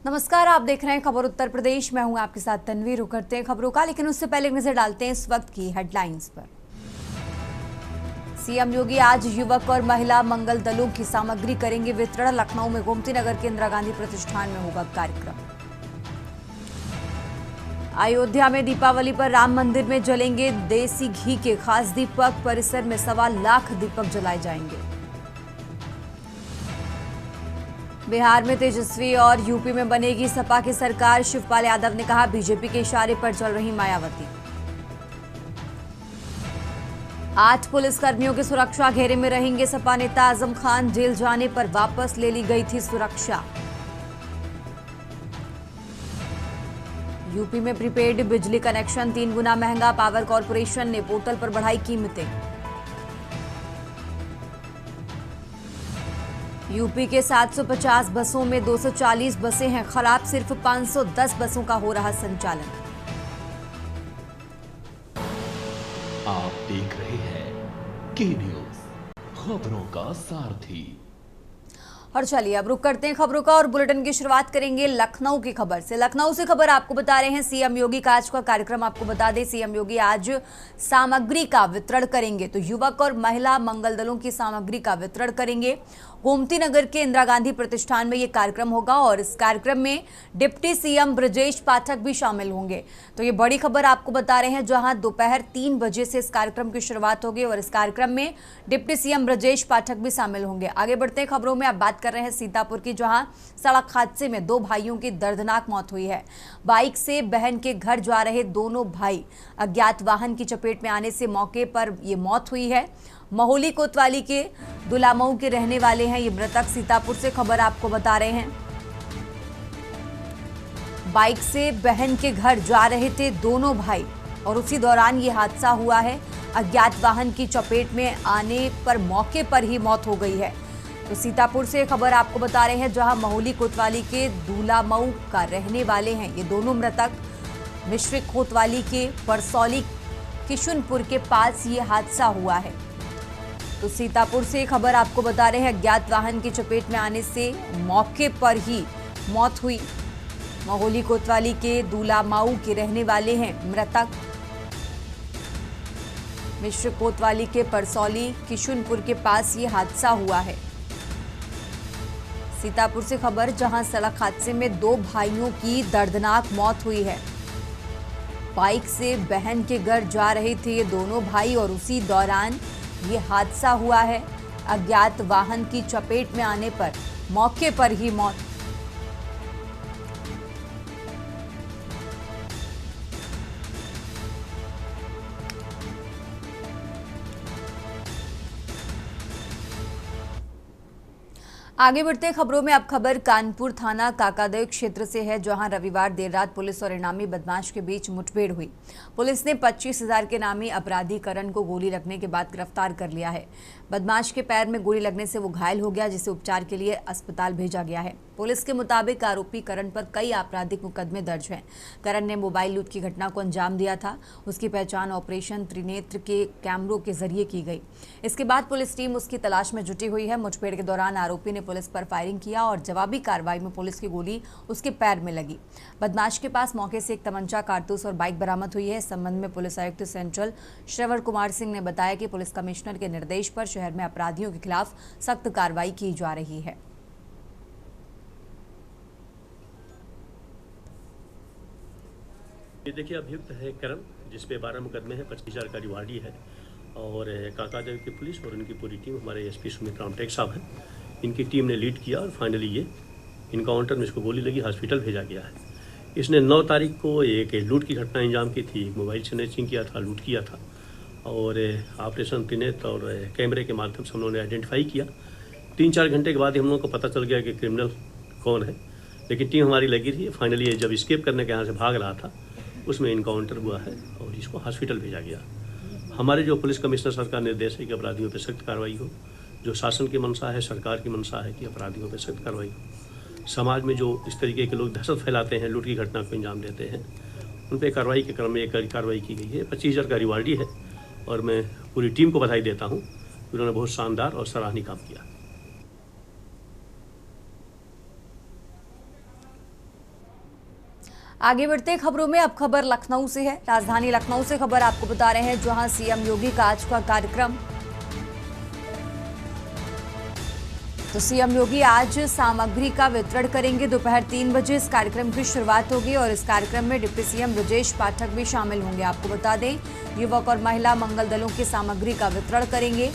नमस्कार, आप देख रहे हैं खबर उत्तर प्रदेश। मैं हूं आपके साथ तन्वीर। रुक करते हैं खबरों का, लेकिन उससे पहले एक नजर डालते हैं इस वक्त की हेडलाइंस पर। सीएम योगी आज युवक और महिला मंगल दलों की सामग्री करेंगे वितरण। लखनऊ में गोमती नगर के इंदिरा गांधी प्रतिष्ठान में होगा कार्यक्रम। अयोध्या में दीपावली पर राम मंदिर में जलेंगे देसी घी के खास दीपक। परिसर में 1.25 लाख दीपक जलाए जाएंगे। बिहार में तेजस्वी और यूपी में बनेगी सपा की सरकार। शिवपाल यादव ने कहा, बीजेपी के इशारे पर चल रही मायावती। 8 पुलिसकर्मियों की सुरक्षा घेरे में रहेंगे सपा नेता आजम खान। जेल जाने पर वापस ले ली गई थी सुरक्षा। यूपी में प्रीपेड बिजली कनेक्शन 3 गुना महंगा। पावर कॉर्पोरेशन ने पोर्टल पर बढ़ाई कीमतें। यूपी के 750 बसों में 240 बसें हैं खराब। सिर्फ 510 बसों का हो रहा संचालन। आप देख रहे हैं के न्यूज, खबरों का सारथी। और चलिए अब रुक करते हैं खबरों का और बुलेटिन की शुरुआत करेंगे लखनऊ की खबर से। लखनऊ से खबर आपको बता रहे हैं सीएम योगी का आज का कार्यक्रम। आपको बता दें, सीएम योगी आज सामग्री का वितरण करेंगे। तो युवक और महिला मंगल दलों की सामग्री का वितरण करेंगे। गोमती नगर के इंदिरा गांधी प्रतिष्ठान में यह कार्यक्रम होगा और इस कार्यक्रम में डिप्टी सीएम ब्रजेश पाठक भी शामिल होंगे। तो ये बड़ी खबर आपको बता रहे हैं, जहां दोपहर 3 बजे से इस कार्यक्रम की शुरुआत होगी और इस कार्यक्रम में डिप्टी सीएम ब्रजेश पाठक भी शामिल होंगे। आगे बढ़ते हैं खबरों में। आप बात कर रहे हैं सीतापुर की, जहां सड़क हादसे में 2 भाइयों की दर्दनाक मौत हुई है। बाइक से बहन के घर जा रहे दोनों भाई अज्ञात वाहन की चपेट में आने से मौके पर यह मौत हुई है। महोली कोतवाली के दुलामऊ के रहने वाले हैं ये मृतक। सीतापुर से खबर आपको बता रहे हैं, बाइक से बहन के घर जा रहे थे दोनों भाई और उसी दौरान ये हादसा हुआ है। अज्ञात वाहन की चपेट में आने पर मौके पर ही मौत हो गई है। तो सीतापुर से खबर आपको बता रहे हैं, जहां महोली कोतवाली के दुलामऊ का रहने वाले हैं ये दोनों मृतक। मिश्रिक कोतवाली के परसौली किशुनपुर के पास ये हादसा हुआ है। तो सीतापुर से खबर आपको बता रहे हैं, अज्ञात वाहन की चपेट में आने से मौके पर ही मौत हुई। महोली कोतवाली के दुलामाऊ के रहने वाले हैं मृतक। मिश्र कोतवाली के परसौली किशुनपुर के पास ये हादसा हुआ है। सीतापुर से खबर, जहां सड़क हादसे में 2 भाइयों की दर्दनाक मौत हुई है। बाइक से बहन के घर जा रहे थे ये दोनों भाई और उसी दौरान ये हादसा हुआ है। अज्ञात वाहन की चपेट में आने पर मौके पर ही मौत। आगे बढ़ते खबरों में। अब खबर कानपुर थाना काकादेव क्षेत्र से है, जहां रविवार देर रात पुलिस और इनामी बदमाश के बीच मुठभेड़ हुई। पुलिस ने 25,000 के नामी अपराधी करण को गोली लगने के बाद गिरफ्तार कर लिया है। बदमाश के पैर में गोली लगने से वो घायल हो गया, जिसे उपचार के लिए अस्पताल भेजा गया है। पुलिस के मुताबिक आरोपी करण पर कई आपराधिक मुकदमे दर्ज हैं। करण ने मोबाइल लूट की घटना को अंजाम दिया था। उसकी पहचान ऑपरेशन त्रिनेत्र के कैमरों के जरिए की गई। इसके बाद पुलिस टीम उसकी तलाश में जुटी हुई है। मुठभेड़ के दौरान आरोपी ने पुलिस पर फायरिंग किया और जवाबी कार्रवाई में पुलिस की गोली उसके पैर में लगी। बदमाश के पास मौके से एक तमंचा, कारतूस और बाइक बरामद हुई है। इस संबंध में पुलिस आयुक्त सेंट्रल श्रवण कुमार सिंह ने बताया कि पुलिस कमिश्नर के निर्देश पर शहर में अपराधियों के खिलाफ सख्त कार्रवाई की जा रही है। ये देखिए, अभियुक्त है करण, जिसपे 12 मुकदमे हैं, 25,000 का रिवार्डी है। और काकादेव की पुलिस और इनकी पूरी टीम, हमारे एसपी सुमित रामटेक साहब हैं, इनकी टीम ने लीड किया और फाइनली ये इनकाउंटर में इसको गोली लगी, हॉस्पिटल भेजा गया है। इसने 9 तारीख को एक लूट की घटना अंजाम की थी। एक मोबाइल स्नैचिंग किया था, लूट किया था और ऑपरेशन त्रिनेत्र और कैमरे के माध्यम से हम लोगों ने आइडेंटिफाई किया। 3-4 घंटे के बाद हम लोगों को पता चल गया कि क्रिमिनल कौन है, लेकिन टीम हमारी लगी रही। फाइनली ये जब स्केप करने के यहाँ से भाग रहा था, उसमें इनकाउंटर हुआ है और इसको हॉस्पिटल भेजा गया। हमारे जो पुलिस कमिश्नर सर का निर्देश है कि अपराधियों पर सख्त कार्रवाई हो। जो शासन की मंशा है, सरकार की मंशा है कि अपराधियों पर सख्त कार्रवाई हो। समाज में जो इस तरीके के लोग दहशत फैलाते हैं, लूट की घटना को अंजाम देते हैं, उन पर कार्रवाई के क्रम में एक कार्रवाई की गई है। 25,000 का रिवार्डी है और मैं पूरी टीम को बधाई देता हूँ। उन्होंने बहुत शानदार और सराहनीय काम किया। आगे बढ़ते खबरों में अब खबर लखनऊ से है। राजधानी लखनऊ से खबर आपको बता रहे हैं, जहां सीएम योगी का आज का कार्यक्रम। तो सीएम योगी आज सामग्री का वितरण करेंगे। दोपहर 3 बजे इस कार्यक्रम की शुरुआत होगी और इस कार्यक्रम में डिप्टी सीएम ब्रजेश पाठक भी शामिल होंगे। आपको बता दें, युवक और महिला मंगल दलों की सामग्री का वितरण करेंगे।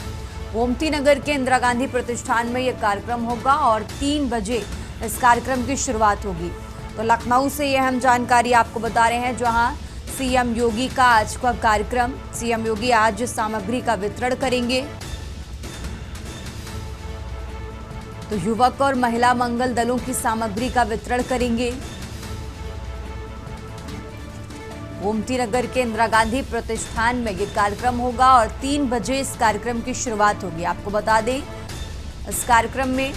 गोमती नगर के इंदिरा गांधी प्रतिष्ठान में यह कार्यक्रम होगा और 3 बजे इस कार्यक्रम की शुरुआत होगी। तो लखनऊ से यह अहम जानकारी आपको बता रहे हैं, जहां सीएम योगी का आज का कार्यक्रम। सीएम योगी आज सामग्री का वितरण करेंगे। तो युवक और महिला मंगल दलों की सामग्री का वितरण करेंगे। गोमती नगर के इंदिरा गांधी प्रतिष्ठान में यह कार्यक्रम होगा और 3 बजे इस कार्यक्रम की शुरुआत होगी। आपको बता दें, इस कार्यक्रम में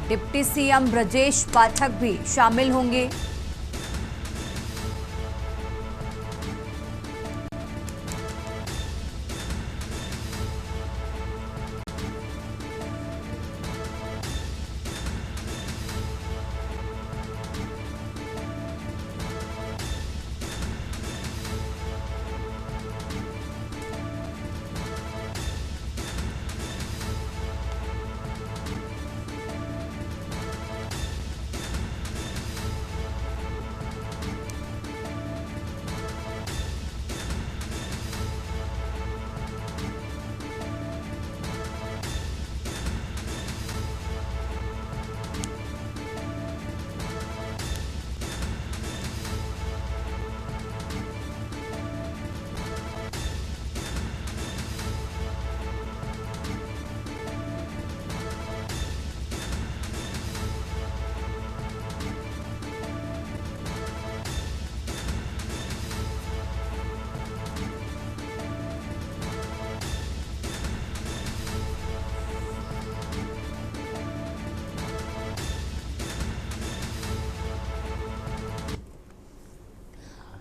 डिप्टी सीएम ब्रजेश पाठक भी शामिल होंगे।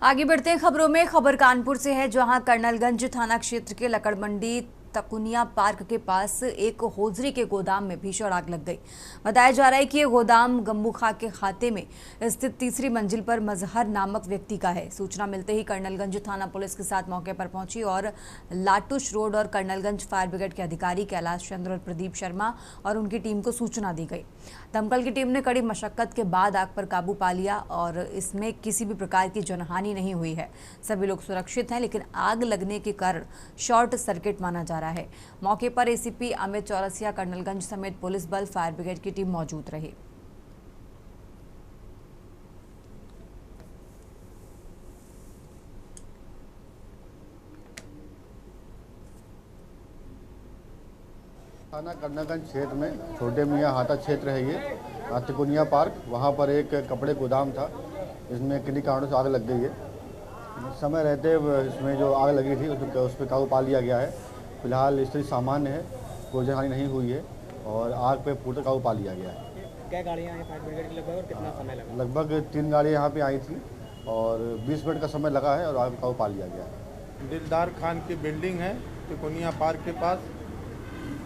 आगे बढ़ते हैं खबरों में। खबर कानपुर से है, जहां कर्नलगंज थाना क्षेत्र के लकड़ मंडी तकुनिया पार्क के पास एक होजरी के गोदाम में भीषण आग लग गई। बताया जा रहा है कि यह गोदाम गम्बू खां के खाते में स्थित 3री मंजिल पर मजहर नामक व्यक्ति का है। सूचना मिलते ही कर्नलगंज थाना पुलिस के साथ मौके पर पहुंची और लाटुश रोड और कर्नलगंज फायर ब्रिगेड के अधिकारी कैलाश चंद्र और प्रदीप शर्मा और उनकी टीम को सूचना दी गई। दमकल की टीम ने कड़ी मशक्कत के बाद आग पर काबू पा लिया और इसमें किसी भी प्रकार की जनहानि नहीं हुई है। सभी लोग सुरक्षित हैं, लेकिन आग लगने के कारण शॉर्ट सर्किट माना जा रहा है। मौके पर एसीपी अमित चौरसिया, कर्नलगंज समेत पुलिस बल, फायर ब्रिगेड की टीम मौजूद रही। थाना कर्नलगंज क्षेत्र में छोटे मियाँ हाथा क्षेत्र है ये तकुनिया पार्क। वहाँ पर एक कपड़े गोदाम था, इसमें किन्हीं कारणों से आग लग गई है। समय रहते इसमें जो आग लगी थी उस पर काबू पा लिया गया है। फिलहाल स्थिति सामान्य है, कोई जनहानि नहीं हुई है और आग पे पूर्ण काबू पा लिया गया है। क्या गाड़ियाँ हैं फायर ब्रिगेड की लगभग और कितना समय लगा? लगभग 3 गाड़ियाँ यहाँ पे आई थी और 20 मिनट का समय लगा है और आग पे काबू पा लिया गया है। दिलदार खान की बिल्डिंग है तकुनिया पार्क के पास,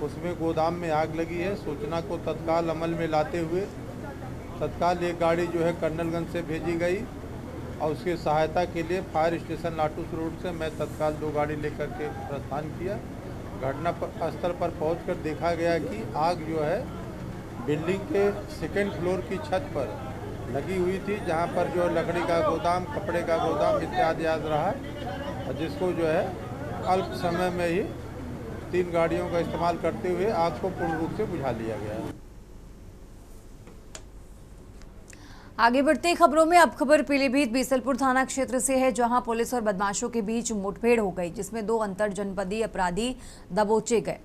उसमें गोदाम में आग लगी है। सूचना को तत्काल अमल में लाते हुए तत्काल एक गाड़ी जो है कर्नलगंज से भेजी गई और उसकी सहायता के लिए फायर स्टेशन लाटूस रोड से मैं तत्काल 2 गाड़ी लेकर के प्रस्थान किया। घटना स्थल पर पहुंचकर देखा गया कि आग जो है बिल्डिंग के 2nd फ्लोर की छत पर लगी हुई थी, जहां पर जो लकड़ी का गोदाम, कपड़े का गोदाम इत्यादि आग रहा, और जिसको जो है अल्प समय में ही 3 गाड़ियों का इस्तेमाल करते हुए आग को पूर्ण रूप से बुझा लिया गया है। आगे बढ़ते खबरों में अब खबर पीलीभीत बीसलपुर थाना क्षेत्र से है, जहां पुलिस और बदमाशों के बीच मुठभेड़ हो गई, जिसमें 2 अंतर जनपदीय अपराधी दबोचे गए।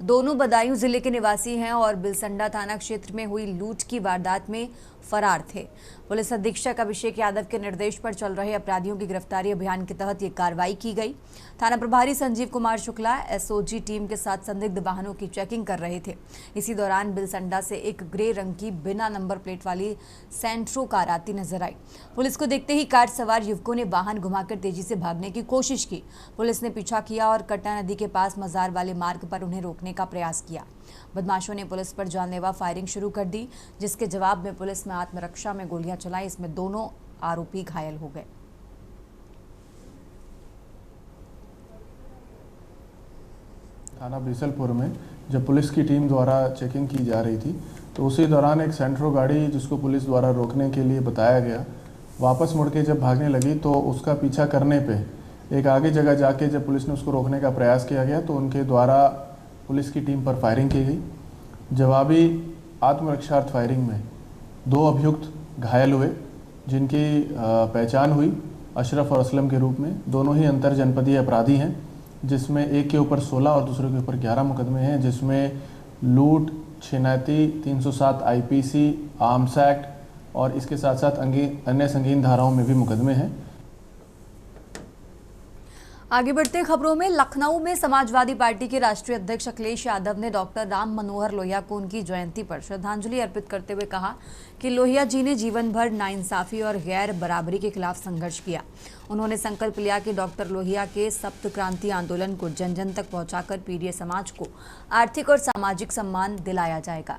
दोनों बदायूं जिले के निवासी हैं और बिलसंडा थाना क्षेत्र में हुई लूट की वारदात में फरार थे। पुलिस अधीक्षक अभिषेक यादव के निर्देश पर चल रहे अपराधियों की गिरफ्तारी अभियान के तहत ये कार्रवाई की गई। थाना प्रभारी संजीव कुमार शुक्ला एसओजी टीम के साथ संदिग्ध वाहनों की चेकिंग कर रहे थे। इसी दौरान बिलसंडा से एक ग्रे रंग की बिना नंबर प्लेट वाली सेंट्रो कार आती नजर आई। पुलिस को देखते ही कार सवार युवकों ने वाहन घुमाकर तेजी से भागने की कोशिश की। पुलिस ने पीछा किया और कट्टा नदी के पास मजार वाले मार्ग पर उन्हें रोकने का प्रयास किया। बदमाशों ने पुलिस पर जानलेवा फायरिंग शुरू कर दी, जिसके जवाब में पुलिस में आत्मरक्षा में गोलियां चलाई। इसमें दोनों आरोपी घायल हो गए। थाना बीसलपुर में जब पुलिस की टीम द्वारा चेकिंग की जा रही थी तो उसी दौरान एक सेंट्रो गाड़ी जिसको पुलिस द्वारा रोकने के लिए बताया गया, वापस मुड़ के जब भागने लगी तो उसका पीछा करने पे एक आगे जगह जाके जब पुलिस ने उसको रोकने का प्रयास किया गया तो उनके द्वारा पुलिस की टीम पर फायरिंग की गई। जवाबी आत्मरक्षार्थ फायरिंग में 2 अभियुक्त घायल हुए, जिनकी पहचान हुई अशरफ और असलम के रूप में। दोनों ही अंतर जनपदीय अपराधी हैं, जिसमें एक के ऊपर 16 और दूसरे के ऊपर 11 मुकदमे हैं, जिसमें लूट, छिनैती, 307 आईपीसी, आर्म्स एक्ट और इसके साथ साथ अन्य संगीन धाराओं में भी मुकदमे हैं। आगे बढ़ते खबरों में, लखनऊ में समाजवादी पार्टी के राष्ट्रीय अध्यक्ष अखिलेश यादव ने डॉक्टर राम मनोहर लोहिया को उनकी जयंती पर श्रद्धांजलि अर्पित करते हुए कहा कि लोहिया जी ने जीवन भर नाइंसाफी और गैर बराबरी के खिलाफ संघर्ष किया। उन्होंने संकल्प लिया कि डॉक्टर लोहिया के सप्त क्रांति आंदोलन को जन जन तक पहुंचाकर पीड़ित समाज को आर्थिक और सामाजिक सम्मान दिलाया जाएगा।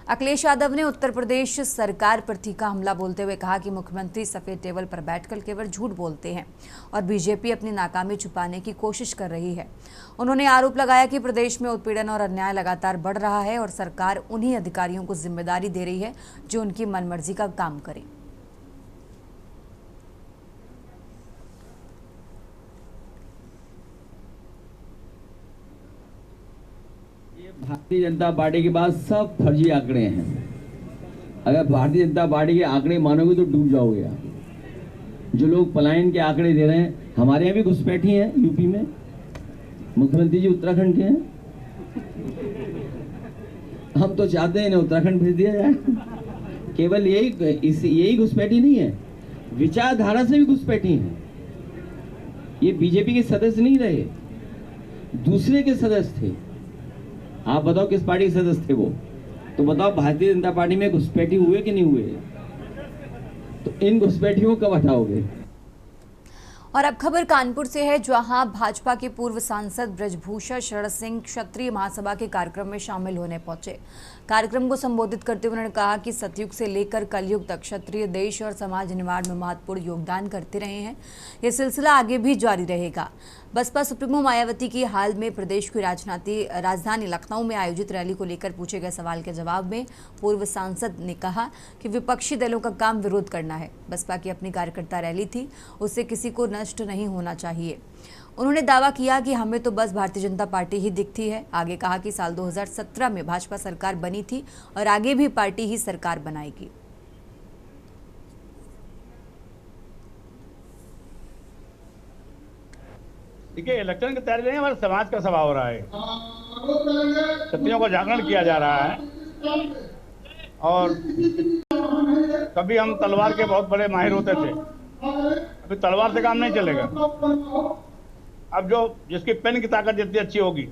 अखिलेश यादव ने उत्तर प्रदेश सरकार पर तीखा हमला बोलते हुए कहा कि मुख्यमंत्री सफेद टेबल पर बैठकर केवल झूठ बोलते हैं और बीजेपी अपनी नाकामी छुपाने की कोशिश कर रही है। उन्होंने आरोप लगाया कि प्रदेश में उत्पीड़न और अन्याय लगातार बढ़ रहा है और सरकार उन्हीं अधिकारियों को जिम्मेदारी दे रही है जो उनकी मनमर्जी का काम करें। भारतीय जनता पार्टी के पास सब फर्जी आंकड़े हैं। अगर भारतीय जनता पार्टी के आंकड़े मानोगे तो डूब जाओगे आप। जो लोग पलायन के आंकड़े दे रहे हैं, हमारे यहाँ भी घुसपैठी हैं यूपी में, मुख्यमंत्री जी उत्तराखंड के हैं। हम तो चाहते हैं ना उत्तराखंड भेज दिया जाए। केवल यही घुसपैठी नहीं है, विचारधारा से भी घुसपैठी है। ये बीजेपी के सदस्य नहीं रहे, दूसरे के सदस्य थे। आप बताओ किस पार्टी के सदस्य थे वो? तो बताओ भारतीय जनता पार्टी में घुसपैठी हुए कि नहीं हुए? तो इन घुसपैठियों को कब हटाओगे? और अब खबर कानपुर से है, जहां भाजपा के पूर्व सांसद ब्रजभूषण शरण सिंह क्षत्रिय महासभा के कार्यक्रम में शामिल होने पहुंचे। कार्यक्रम को संबोधित करते हुए उन्होंने कहा कि सतयुग से लेकर कलयुग तक क्षत्रिय देश और समाज निर्माण में महत्वपूर्ण योगदान करते रहे हैं। यह सिलसिला आगे भी जारी रहेगा। बसपा सुप्रीमो मायावती की हाल में प्रदेश की राजधानी लखनऊ में आयोजित रैली को लेकर पूछे गए सवाल के जवाब में पूर्व सांसद ने कहा कि विपक्षी दलों का काम विरोध करना है। बसपा की अपनी कार्यकर्ता रैली थी, उससे किसी को नष्ट नहीं होना चाहिए। उन्होंने दावा किया कि हमें तो बस भारतीय जनता पार्टी ही दिखती है। आगे कहा कि साल 2017 में भाजपा सरकार बनी थी और आगे भी पार्टी ही सरकार बनाएगी। देखिए, इलेक्शन की तैयारी नहीं, हमारे समाज का सभा हो रहा है। क्षत्रियों को जागरण किया जा रहा है और कभी हम तलवार के बहुत बड़े माहिर होते थे, अभी तलवार से काम नहीं चलेगा। अब जिसकी पेन की ताकत जितनी अच्छी होगी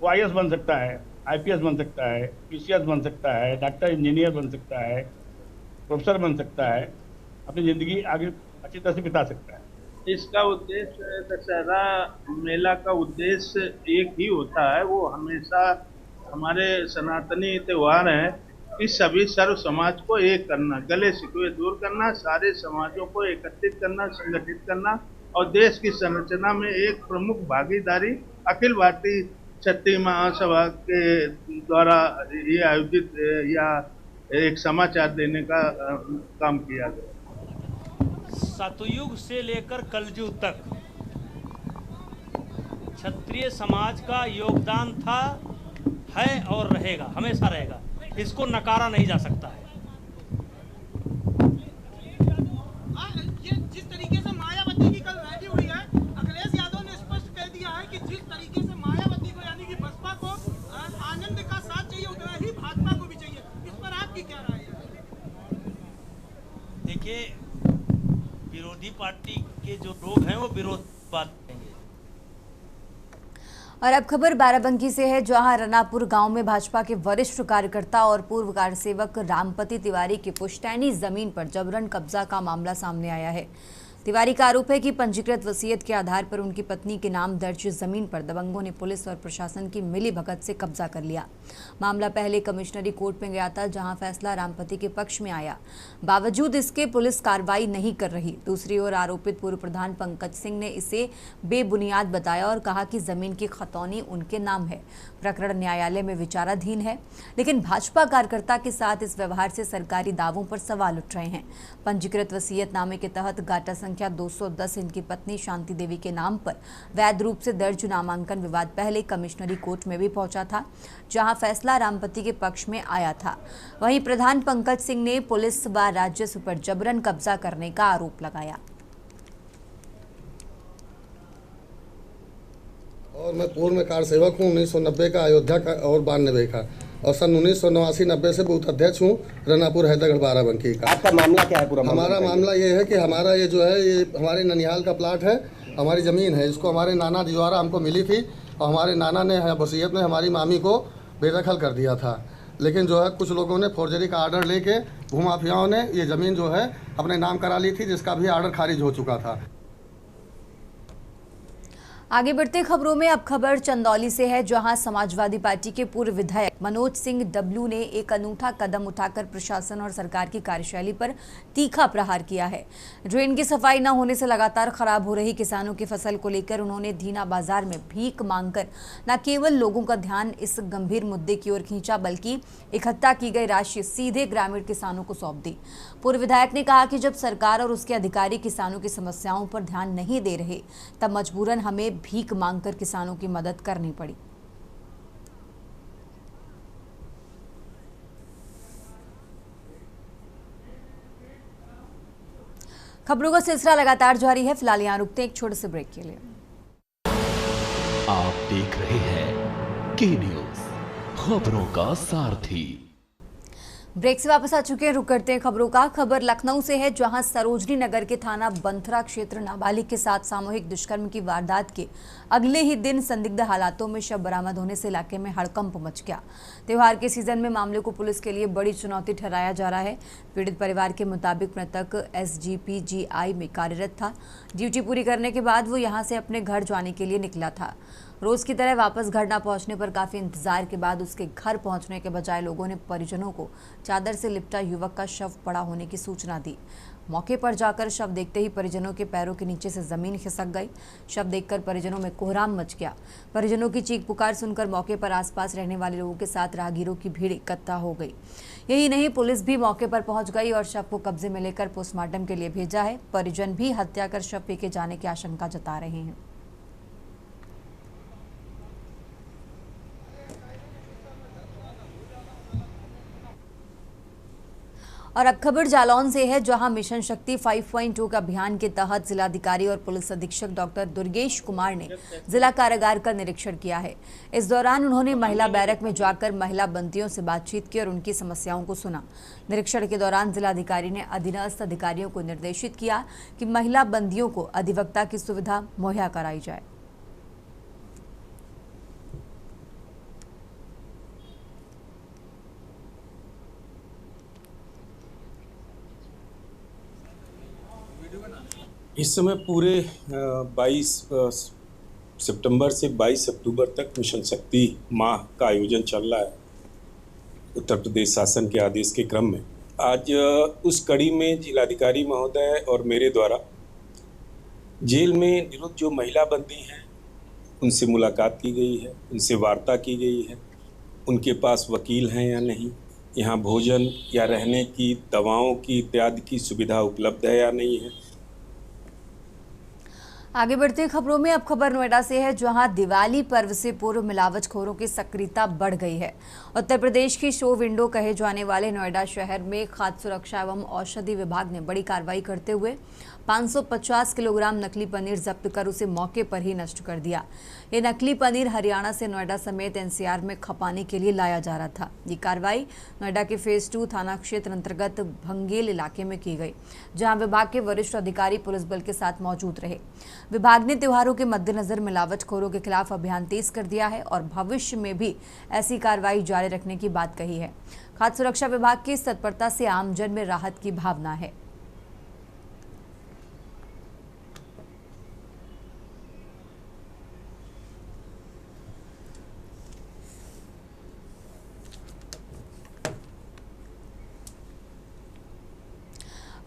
वो आईएएस बन सकता है, आईपीएस बन सकता है, पीसीएस बन सकता है, डॉक्टर इंजीनियर बन सकता है, प्रोफेसर बन सकता है, अपनी ज़िंदगी आगे अच्छी तरह से बिता सकता है। इसका उद्देश्य, दशहरा मेला का उद्देश्य एक ही होता है, वो हमेशा हमारे सनातनी त्यौहार है कि सभी सर्व समाज को एक करना, गले शिकवे दूर करना, सारे समाजों को एकत्रित करना, संगठित करना और देश की संरचना में एक प्रमुख भागीदारी अखिल भारतीय क्षत्रिय महासभा के द्वारा ये आयोजित या एक समाचार देने का काम किया गया। सतयुग से लेकर कलयुग तक क्षत्रिय समाज का योगदान था, है और रहेगा, हमेशा रहेगा। इसको नकारा नहीं जा सकता है। ये जिस तरीके से मायावती की कल रैली हुई है, अखिलेश यादव ने स्पष्ट कह दिया है कि जिस तरीके से मायावती को यानी कि बसपा को आनंद का साथ चाहिए, उतना ही भाजपा को भी चाहिए। इस पर आपकी क्या राय है? देखिए, विरोधी पार्टी के जो लोग हैं वो विरोध बात करेंगे। और अब खबर बाराबंकी से है, जहां रनापुर गांव में भाजपा के वरिष्ठ कार्यकर्ता और पूर्व कार्यसेवक रामपति तिवारी की पुश्तैनी जमीन पर जबरन कब्जा का मामला सामने आया है। तिवारी का आरोप है कि पंजीकृत वसीयत के आधार पर उनकी पत्नी के नाम दर्ज जमीन पर दबंगों ने पुलिस और प्रशासन की मिलीभगत से कब्जा कर लिया। मामला पहले कमिश्नरी कोर्ट में गया था, जहां फैसला रामपति के पक्ष में आया। बावजूद इसके पुलिस कार्रवाई नहीं कर रही। दूसरी ओर आरोपित पूर्व प्रधान पंकज सिंह ने इसे बेबुनियाद बताया और कहा कि जमीन की खतौनी उनके नाम है। प्रकरण न्यायालय में विचाराधीन है, लेकिन भाजपा कार्यकर्ता के साथ इस व्यवहार से सरकारी दावों पर सवाल उठ रहे हैं। पंजीकृत वसीयतनामे के तहत गाटा संख्या 210 इनकी पत्नी शांति देवी के नाम पर वैध रूप से दर्ज नामांकन विवाद पहले कमिश्नरी कोर्ट में भी पहुंचा था, जहां फैसला रामपति के पक्ष में आया था। वहीं प्रधान पंकज सिंह ने पुलिस व राजस्व पर जबरन कब्जा करने का आरोप लगाया। और मैं पूर्व में कार सेवक हूँ, 1990 का, अयोध्या का और 92 का, और सन 1989-90 से बूथ अध्यक्ष हूँ रनापुर हैदरगढ़ बाराबंकी का। आपका मामला क्या है पूरा? हमारा मामला ये है कि हमारा ये जो है, ये हमारे ननिहाल का प्लाट है, हमारी ज़मीन है, इसको हमारे नाना जी द्वारा हमको मिली थी और हमारे नाना ने वसीयत में हमारी मामी को बेदखल कर दिया था। लेकिन जो है कुछ लोगों ने फोर्जरी का आर्डर लेके भूमाफियाओं ने ये ज़मीन जो है अपने नाम करा ली थी, जिसका भी आर्डर खारिज हो चुका था। आगे बढ़ते खबरों में अब खबर चंदौली से है, जहां समाजवादी पार्टी के पूर्व विधायक मनोज सिंह डब्लू ने एक अनूठा कदम उठाकर प्रशासन और सरकार की कार्यशैली पर तीखा प्रहार किया है। ड्रेन की सफाई न होने से लगातार खराब हो रही किसानों की फसल को लेकर उन्होंने धीना बाजार में भीख मांगकर न केवल लोगों का ध्यान इस गंभीर मुद्दे की ओर खींचा, बल्कि इकट्ठा की गई राशि सीधे ग्रामीण किसानों को सौंप दी। पूर्व विधायक ने कहा कि जब सरकार और उसके अधिकारी किसानों की समस्याओं पर ध्यान नहीं दे रहे, तब मजबूरन हमें भीख मांगकर किसानों की मदद करनी पड़ी। खबरों का सिलसिला लगातार जारी है। फिलहाल यहां रुकते हैं एक छोटे से ब्रेक के लिए। आप देख रहे हैं के न्यूज, खबरों का सारथी। ब्रेक से वापस आ चुके हैं, रुक करते हैं खबरों का। खबर लखनऊ से है, जहां सरोजनी नगर के थाना बंथरा क्षेत्र नाबालिग के साथ सामूहिक दुष्कर्म की वारदात के अगले ही दिन संदिग्ध हालातों में शव बरामद होने से इलाके में हड़कंप मच गया। त्योहार के सीजन में मामले को पुलिस के लिए बड़ी चुनौती ठहराया जा रहा है। पीड़ित परिवार के मुताबिक मृतक SGPGI में कार्यरत था। ड्यूटी पूरी करने के बाद वो यहां से अपने घर जाने के लिए निकला था। रोज की तरह वापस घर न पहुंचने पर काफी इंतजार के बाद उसके घर पहुंचने के बजाय लोगों ने परिजनों को चादर से लिपटा युवक का शव पड़ा होने की सूचना दी। मौके पर जाकर शव देखते ही परिजनों के पैरों के नीचे से जमीन खिसक गई। शव देखकर परिजनों में कोहराम मच गया। परिजनों की चीख पुकार सुनकर मौके पर आसपास रहने वाले लोगों के साथ राहगीरों की भीड़ इकट्ठा हो गई। यही नहीं, पुलिस भी मौके पर पहुंच गई और शव को कब्जे में लेकर पोस्टमार्टम के लिए भेजा है। परिजन भी हत्या कर शव फेंके जाने की आशंका जता रहे हैं। और अब खबर जालौन से है, जहां मिशन शक्ति 5.2 के अभियान के तहत जिलाधिकारी और पुलिस अधीक्षक डॉक्टर दुर्गेश कुमार ने जिला कारागार का निरीक्षण किया है। इस दौरान उन्होंने महिला बैरक में जाकर महिला बंदियों से बातचीत की और उनकी समस्याओं को सुना। निरीक्षण के दौरान जिलाधिकारी ने अधीनस्थ अधिकारियों को निर्देशित किया कि महिला बंदियों को अधिवक्ता की सुविधा मुहैया कराई जाए। इस समय पूरे 22 सितंबर से 22 अक्टूबर तक मिशन शक्ति माह का आयोजन चल रहा है उत्तर प्रदेश शासन के आदेश के क्रम में। आज उस कड़ी में जिलाधिकारी महोदय और मेरे द्वारा जेल में निरुद्ध जो महिला बंदी हैं उनसे मुलाकात की गई है, उनसे वार्ता की गई है, उनके पास वकील हैं या नहीं, यहाँ भोजन या रहने की, दवाओं की इत्यादि की सुविधा उपलब्ध है या नहीं है। आगे बढ़ते खबरों में अब खबर नोएडा से है, जहां दिवाली पर्व से पूर्व मिलावटखोरों की सक्रियता बढ़ गई है। उत्तर प्रदेश की शो विंडो कहे जाने वाले नोएडा शहर में खाद्य सुरक्षा एवं औषधि विभाग ने बड़ी कार्रवाई करते हुए 550 किलोग्राम नकली पनीर जब्त कर उसे मौके पर ही नष्ट कर दिया। ये नकली पनीर हरियाणा से नोएडा समेत NCR में खपाने के लिए लाया जा रहा था। ये कार्रवाई नोएडा के फेज 2 थाना क्षेत्र अंतर्गत भंगेल इलाके में की गई, जहां विभाग के वरिष्ठ अधिकारी पुलिस बल के साथ मौजूद रहे। विभाग ने त्योहारों के मद्देनजर मिलावटखोरों के खिलाफ अभियान तेज कर दिया है और भविष्य में भी ऐसी कार्रवाई जारी रखने की बात कही है। खाद्य सुरक्षा विभाग की इस तत्परता से आमजन में राहत की भावना है।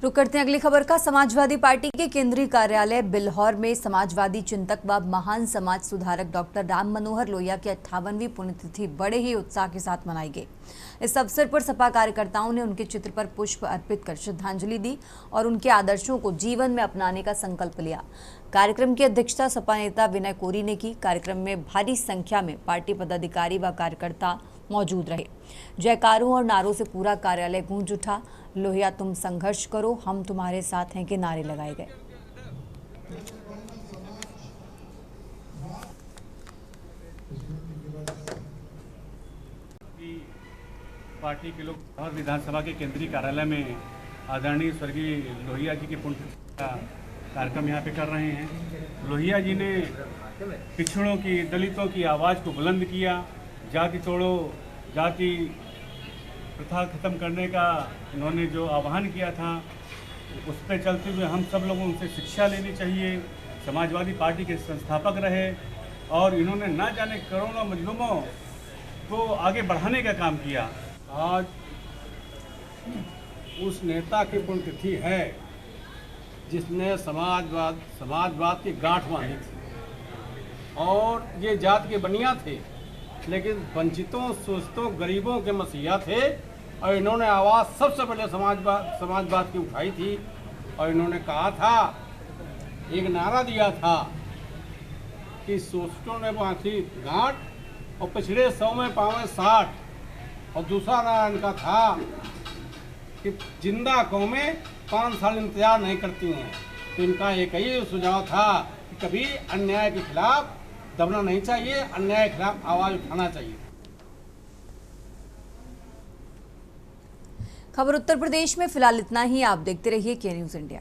रुक करते हैं अगली खबर का। समाजवादी पार्टी के केंद्रीय कार्यालय बिल्हौर में समाजवादी चिंतक व महान समाज सुधारक डॉक्टर राम मनोहर लोहिया की 58वीं पुण्यतिथि बड़े ही उत्साह के साथ मनाई गई। इस अवसर पर सपा कार्यकर्ताओं ने उनके चित्र पर पुष्प अर्पित कर श्रद्धांजलि दी और उनके आदर्शों को जीवन में अपनाने का संकल्प लिया। कार्यक्रम की अध्यक्षता सपा नेता विनय कोरी ने की। कार्यक्रम में भारी संख्या में पार्टी पदाधिकारी व कार्यकर्ता मौजूद रहे। जयकारों और नारों से पूरा कार्यालय गूंज उठा। लोहिया तुम संघर्ष करो, हम तुम्हारे साथ हैं के नारे लगाए गए। पार्टी के लोग और विधानसभा के केंद्रीय कार्यालय में आदरणीय स्वर्गीय लोहिया जी की पुण्यतिथि का कार्यक्रम यहाँ पे कर रहे हैं। लोहिया जी ने पिछड़ों की, दलितों की आवाज़ को बुलंद किया। जाति तोड़ो, जाति प्रथा खत्म करने का इन्होंने जो आह्वान किया था, उस पर चलते हुए हम सब लोगों से शिक्षा लेनी चाहिए। समाजवादी पार्टी के संस्थापक रहे और इन्होंने ना जाने करोड़ों मजलूमों को आगे बढ़ाने का काम किया। आज उस नेता की पुण्यतिथि है जिसने समाजवाद की गांठ बांधी थी और ये जात के बनिया थे, लेकिन वंचितों, शोषितों, गरीबों के मसीहा थे और इन्होंने आवाज़ सबसे पहले समाजवाद की उठाई थी। और इन्होंने कहा था, एक नारा दिया था कि शोषितों ने बांधी गांठ और पिछड़े 100 में पावे 60। और दूसरा नारा इनका था कि जिंदा कौमें 5 साल इंतजार नहीं करती हैं। तो इनका एक ही सुझाव था कि कभी अन्याय के खिलाफ दबना नहीं चाहिए, अन्याय के खिलाफ आवाज उठाना चाहिए। खबर उत्तर प्रदेश में फिलहाल इतना ही। आप देखते रहिए के न्यूज़ इंडिया।